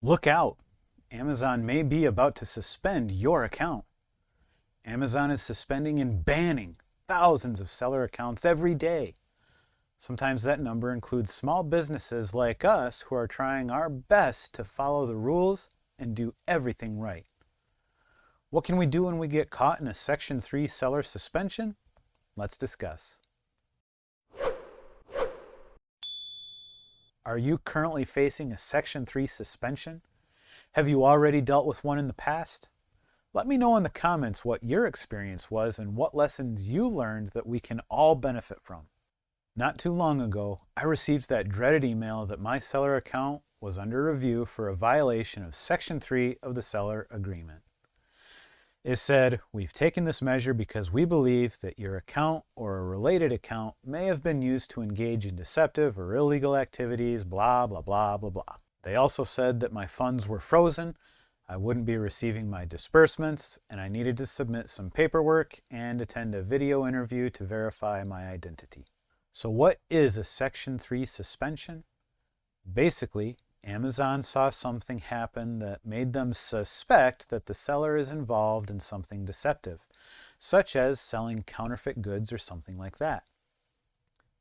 Look out! Amazon may be about to suspend your account. Amazon is suspending and banning thousands of seller accounts every day. Sometimes that number includes small businesses like us who are trying our best to follow the rules and do everything right. What can we do when we get caught in a Section 3 seller suspension? Let's discuss. Are you currently facing a Section 3 suspension? Have you already dealt with one in the past? Let me know in the comments what your experience was and what lessons you learned that we can all benefit from. Not too long ago, I received that dreaded email that my seller account was under review for a violation of Section 3 of the seller agreement. It said, "We've taken this measure because we believe that your account or a related account may have been used to engage in deceptive or illegal activities, blah, blah, blah, blah, blah." They also said that my funds were frozen, I wouldn't be receiving my disbursements, and I needed to submit some paperwork and attend a video interview to verify my identity. So what is a Section 3 suspension? Basically, Amazon saw something happen that made them suspect that the seller is involved in something deceptive, such as selling counterfeit goods or something like that.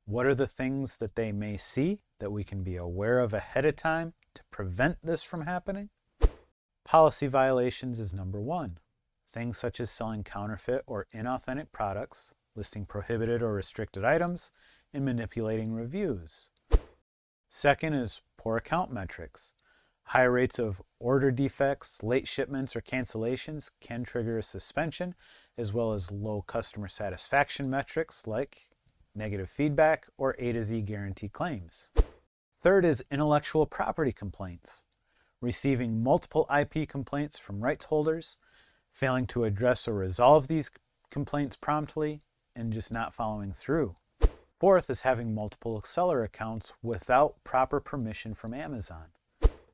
What are the things that they may see that we can be aware of ahead of time to prevent this from happening? Policy violations is number one. Things such as selling counterfeit or inauthentic products, listing prohibited or restricted items, and manipulating reviews. Second is poor account metrics. High rates of order defects, late shipments, or cancellations can trigger a suspension, as well as low customer satisfaction metrics like negative feedback or A to Z guarantee claims. Third is intellectual property complaints. Receiving multiple IP complaints from rights holders, failing to address or resolve these complaints promptly, and just not following through. Fourth is having multiple seller accounts without proper permission from Amazon.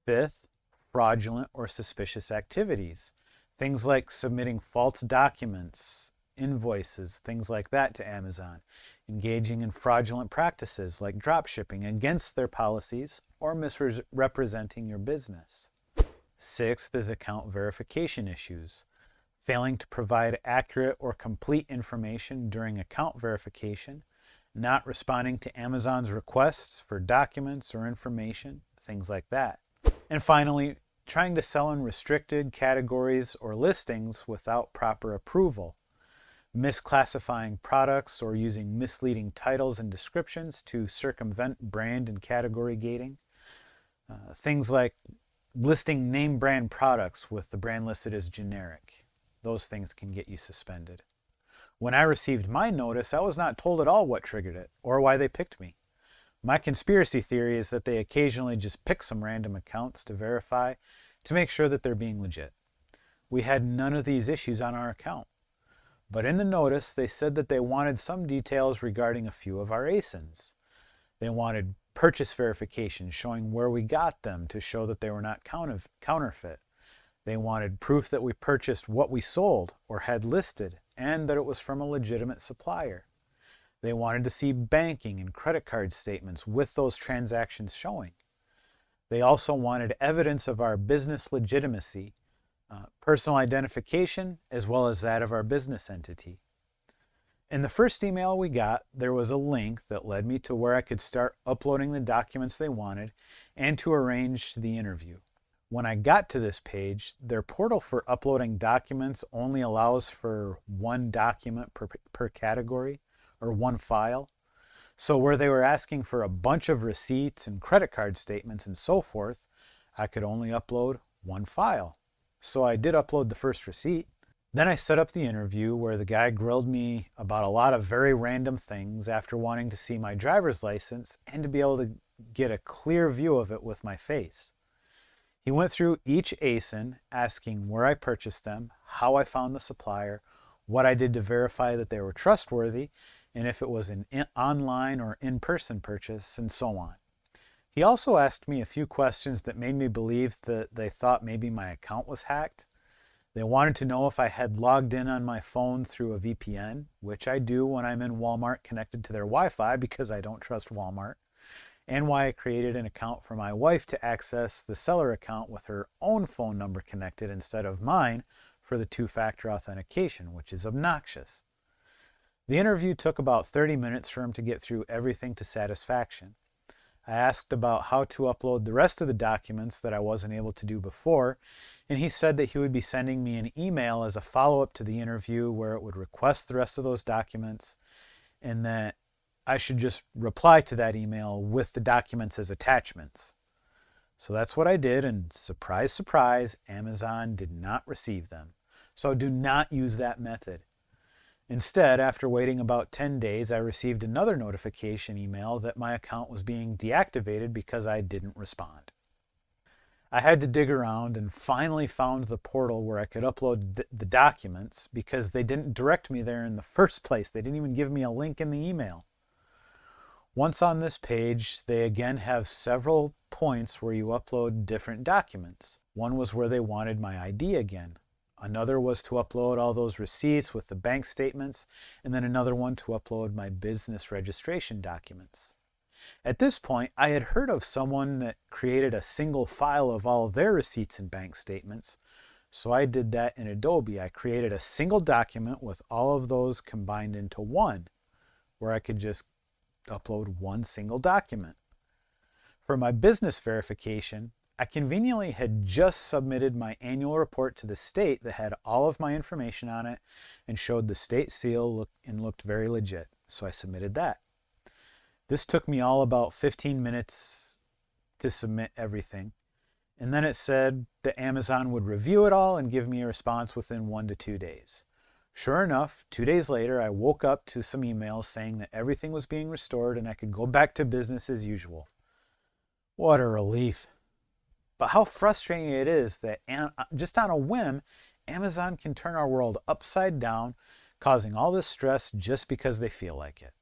Fifth, fraudulent or suspicious activities. Things like submitting false documents, invoices, things like that to Amazon. Engaging in fraudulent practices like drop shipping against their policies or misrepresenting your business. Sixth is account verification issues. Failing to provide accurate or complete information during account verification, not responding to Amazon's requests for documents or information, things like that. And finally, trying to sell in restricted categories or listings without proper approval. Misclassifying products or using misleading titles and descriptions to circumvent brand and category gating. Things like listing name brand products with the brand listed as generic. Those things can get you suspended. When I received my notice, I was not told at all what triggered it or why they picked me. My conspiracy theory is that they occasionally just pick some random accounts to verify to make sure that they're being legit. We had none of these issues on our account. But in the notice, they said that they wanted some details regarding a few of our ASINs. They wanted purchase verification showing where we got them to show that they were not counterfeit. They wanted proof that we purchased what we sold or had listed and that it was from a legitimate supplier. They wanted to see banking and credit card statements with those transactions showing. They also wanted evidence of our business legitimacy, personal identification, as well as that of our business entity. In the first email we got, there was a link that led me to where I could start uploading the documents they wanted and to arrange the interview. When I got to this page, their portal for uploading documents only allows for one document per category or one file. So where they were asking for a bunch of receipts and credit card statements and so forth, I could only upload one file. So I did upload the first receipt. Then I set up the interview where the guy grilled me about a lot of very random things after wanting to see my driver's license and to be able to get a clear view of it with my face. He went through each ASIN, asking where I purchased them, how I found the supplier, what I did to verify that they were trustworthy, and if it was an online or in-person purchase, and so on. He also asked me a few questions that made me believe that they thought maybe my account was hacked. They wanted to know if I had logged in on my phone through a VPN, which I do when I'm in Walmart connected to their Wi-Fi because I don't trust Walmart. and why I created an account for my wife to access the seller account with her own phone number connected instead of mine for the two-factor authentication, which is obnoxious. The interview took about 30 minutes for him to get through everything to satisfaction. I asked about how to upload the rest of the documents that I wasn't able to do before, and he said that he would be sending me an email as a follow-up to the interview where it would request the rest of those documents, and that I should just reply to that email with the documents as attachments. So that's what I did, and surprise, surprise, Amazon did not receive them. So do not use that method. Instead, after waiting about 10 days, I received another notification email that my account was being deactivated because I didn't respond. I had to dig around and finally found the portal where I could upload the documents because they didn't direct me there in the first place. They didn't even give me a link in the email. Once on this page, they again have several points where you upload different documents. One was where they wanted my ID again. Another was to upload all those receipts with the bank statements, and then another one to upload my business registration documents. At this point, I had heard of someone that created a single file of all their receipts and bank statements, so I did that in Adobe. I created a single document with all of those combined into one, where I could just upload one single document. For my business verification, I conveniently had just submitted my annual report to the state that had all of my information on it and showed the state seal and looked very legit, so I submitted that. This took me all about 15 minutes to submit everything, and then it said that Amazon would review it all and give me a response within 1 to 2 days. Sure enough, 2 days later, I woke up to some emails saying that everything was being restored and I could go back to business as usual. What a relief. But how frustrating it is that just on a whim, Amazon can turn our world upside down, causing all this stress just because they feel like it.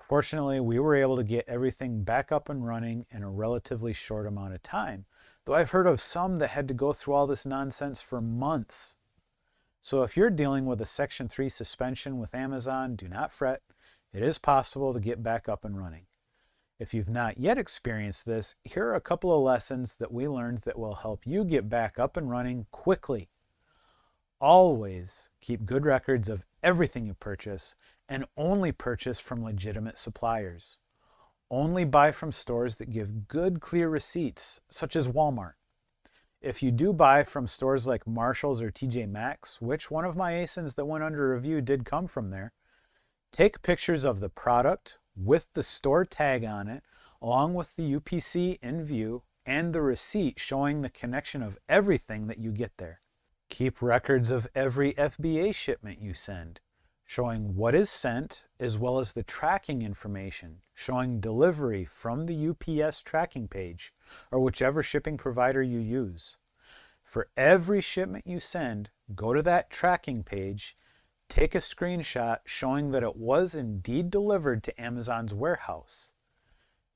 Fortunately, we were able to get everything back up and running in a relatively short amount of time, though I've heard of some that had to go through all this nonsense for months. So if you're dealing with a Section 3 suspension with Amazon, do not fret. It is possible to get back up and running. If you've not yet experienced this, here are a couple of lessons that we learned that will help you get back up and running quickly. Always keep good records of everything you purchase and only purchase from legitimate suppliers. Only buy from stores that give good, clear receipts, such as Walmart. If you do buy from stores like Marshalls or TJ Maxx, which one of my ASINs that went under review did come from there, take pictures of the product with the store tag on it, along with the UPC in view and the receipt showing the connection of everything that you get there. Keep records of every FBA shipment you send, showing what is sent as well as the tracking information, showing delivery from the UPS tracking page or whichever shipping provider you use. For every shipment you send, go to that tracking page, take a screenshot showing that it was indeed delivered to Amazon's warehouse.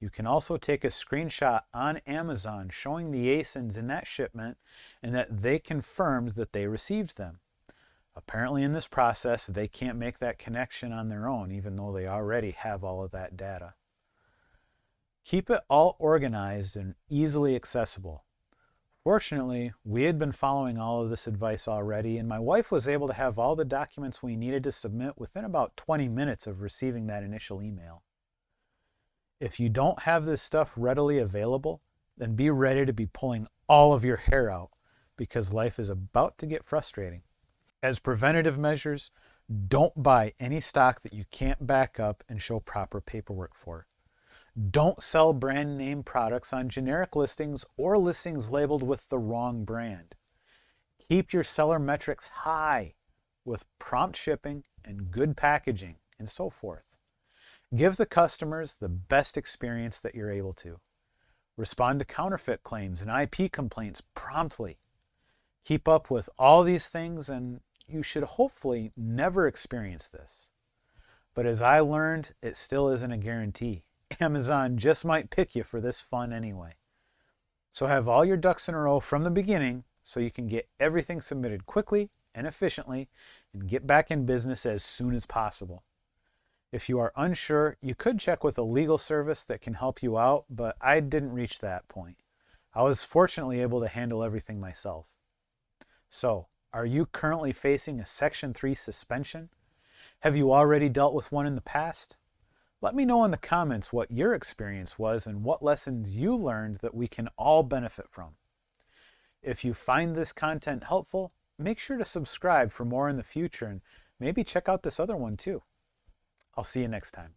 You can also take a screenshot on Amazon showing the ASINs in that shipment and that they confirmed that they received them. Apparently in this process, they can't make that connection on their own, even though they already have all of that data. Keep it all organized and easily accessible. Fortunately, we had been following all of this advice already, and my wife was able to have all the documents we needed to submit within about 20 minutes of receiving that initial email. If you don't have this stuff readily available, then be ready to be pulling all of your hair out because life is about to get frustrating. As preventative measures, don't buy any stock that you can't back up and show proper paperwork for. Don't sell brand name products on generic listings or listings labeled with the wrong brand. Keep your seller metrics high with prompt shipping and good packaging and so forth. Give the customers the best experience that you're able to. Respond to counterfeit claims and IP complaints promptly. Keep up with all these things and you should hopefully never experience this. But as I learned, it still isn't a guarantee. Amazon just might pick you for this fun anyway. So have all your ducks in a row from the beginning so you can get everything submitted quickly and efficiently and get back in business as soon as possible. If you are unsure, you could check with a legal service that can help you out, but I didn't reach that point. I was fortunately able to handle everything myself. So, are you currently facing a Section 3 suspension? Have you already dealt with one in the past? Let me know in the comments what your experience was and what lessons you learned that we can all benefit from. If you find this content helpful, make sure to subscribe for more in the future and maybe check out this other one too. I'll see you next time.